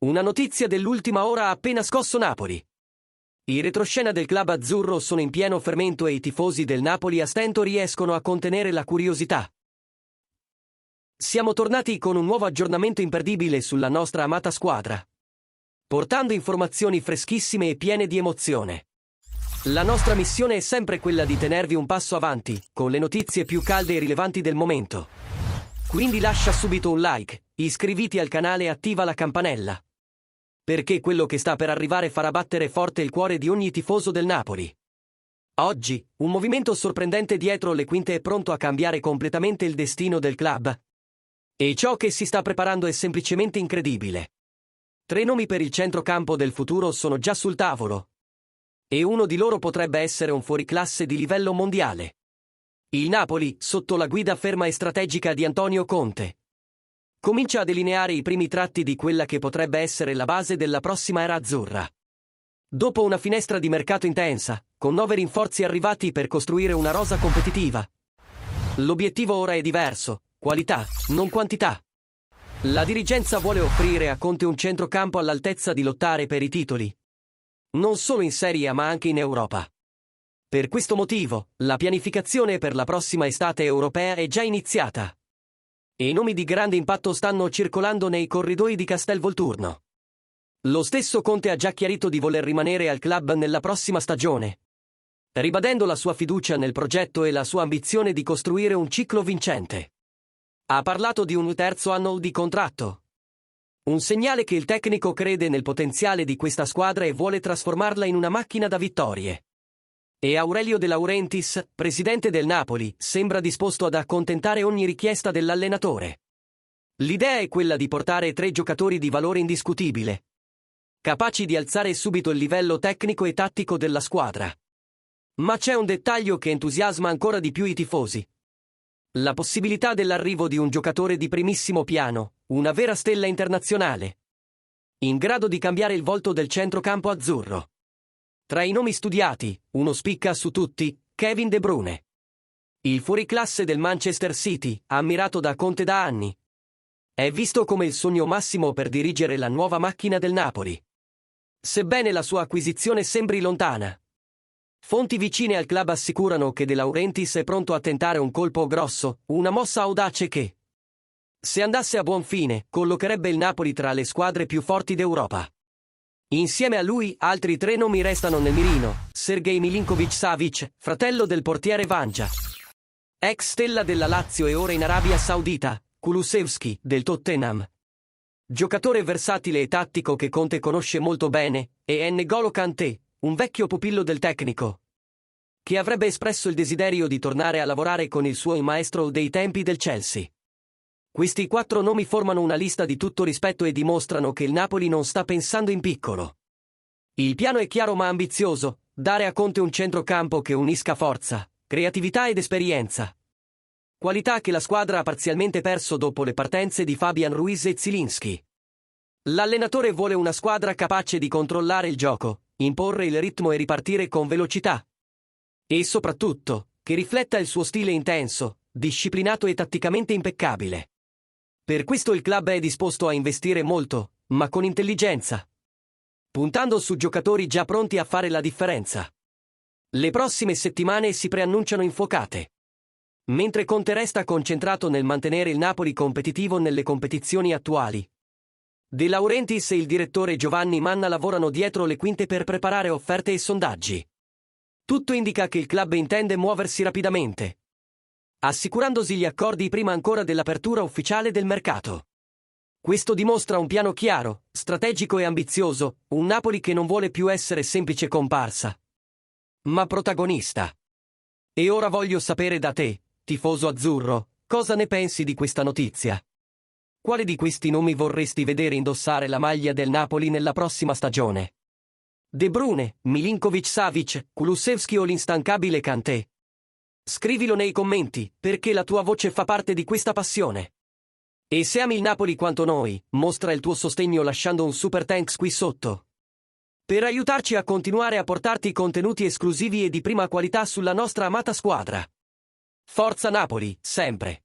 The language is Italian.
Una notizia dell'ultima ora ha appena scosso Napoli. I retroscena del club azzurro sono in pieno fermento e i tifosi del Napoli a stento riescono a contenere la curiosità. Siamo tornati con un nuovo aggiornamento imperdibile sulla nostra amata squadra, portando informazioni freschissime e piene di emozione. La nostra missione è sempre quella di tenervi un passo avanti, con le notizie più calde e rilevanti del momento. Quindi lascia subito un like, iscriviti al canale e attiva la campanella, perché quello che sta per arrivare farà battere forte il cuore di ogni tifoso del Napoli. Oggi, un movimento sorprendente dietro le quinte è pronto a cambiare completamente il destino del club. E ciò che si sta preparando è semplicemente incredibile. 3 nomi per il centrocampo del futuro sono già sul tavolo. E uno di loro potrebbe essere un fuoriclasse di livello mondiale. Il Napoli, sotto la guida ferma e strategica di Antonio Conte, comincia a delineare i primi tratti di quella che potrebbe essere la base della prossima era azzurra. Dopo una finestra di mercato intensa, con 9 rinforzi arrivati per costruire una rosa competitiva, l'obiettivo ora è diverso: qualità, non quantità. La dirigenza vuole offrire a Conte un centrocampo all'altezza di lottare per i titoli, non solo in Serie A ma anche in Europa. Per questo motivo, la pianificazione per la prossima estate europea è già iniziata. E nomi di grande impatto stanno circolando nei corridoi di Castelvolturno. Lo stesso Conte ha già chiarito di voler rimanere al club nella prossima stagione, ribadendo la sua fiducia nel progetto e la sua ambizione di costruire un ciclo vincente. Ha parlato di un terzo anno di contratto. Un segnale che il tecnico crede nel potenziale di questa squadra e vuole trasformarla in una macchina da vittorie. E Aurelio De Laurentiis, presidente del Napoli, sembra disposto ad accontentare ogni richiesta dell'allenatore. L'idea è quella di portare 3 giocatori di valore indiscutibile, capaci di alzare subito il livello tecnico e tattico della squadra. Ma c'è un dettaglio che entusiasma ancora di più i tifosi: la possibilità dell'arrivo di un giocatore di primissimo piano, una vera stella internazionale, in grado di cambiare il volto del centrocampo azzurro. Tra i nomi studiati, uno spicca su tutti: Kevin De Bruyne. Il fuoriclasse del Manchester City, ammirato da Conte da anni, è visto come il sogno massimo per dirigere la nuova macchina del Napoli. Sebbene la sua acquisizione sembri lontana, fonti vicine al club assicurano che De Laurentiis è pronto a tentare un colpo grosso, una mossa audace che, se andasse a buon fine, collocherebbe il Napoli tra le squadre più forti d'Europa. Insieme a lui, altri 3 nomi restano nel mirino: Sergej Milinković-Savić, fratello del portiere Vanja, ex stella della Lazio e ora in Arabia Saudita; Kulusevski, del Tottenham, giocatore versatile e tattico che Conte conosce molto bene, e N'Golo Kanté, un vecchio pupillo del tecnico, che avrebbe espresso il desiderio di tornare a lavorare con il suo maestro dei tempi del Chelsea. Questi 4 nomi formano una lista di tutto rispetto e dimostrano che il Napoli non sta pensando in piccolo. Il piano è chiaro ma ambizioso: dare a Conte un centrocampo che unisca forza, creatività ed esperienza. Qualità che la squadra ha parzialmente perso dopo le partenze di Fabian Ruiz e Zielinski. L'allenatore vuole una squadra capace di controllare il gioco, imporre il ritmo e ripartire con velocità. E soprattutto, che rifletta il suo stile intenso, disciplinato e tatticamente impeccabile. Per questo il club è disposto a investire molto, ma con intelligenza, puntando su giocatori già pronti a fare la differenza. Le prossime settimane si preannunciano infuocate. Mentre Conte resta concentrato nel mantenere il Napoli competitivo nelle competizioni attuali, De Laurentiis e il direttore Giovanni Manna lavorano dietro le quinte per preparare offerte e sondaggi. Tutto indica che il club intende muoversi rapidamente, assicurandosi gli accordi prima ancora dell'apertura ufficiale del mercato. Questo dimostra un piano chiaro, strategico e ambizioso, un Napoli che non vuole più essere semplice comparsa, ma protagonista. E ora voglio sapere da te, tifoso azzurro, cosa ne pensi di questa notizia? Quale di questi nomi vorresti vedere indossare la maglia del Napoli nella prossima stagione? De Bruyne, Milinković-Savić, Kulusevski o l'instancabile Kanté? Scrivilo nei commenti, perché la tua voce fa parte di questa passione. E se ami il Napoli quanto noi, mostra il tuo sostegno lasciando un super thanks qui sotto, per aiutarci a continuare a portarti contenuti esclusivi e di prima qualità sulla nostra amata squadra. Forza Napoli, sempre!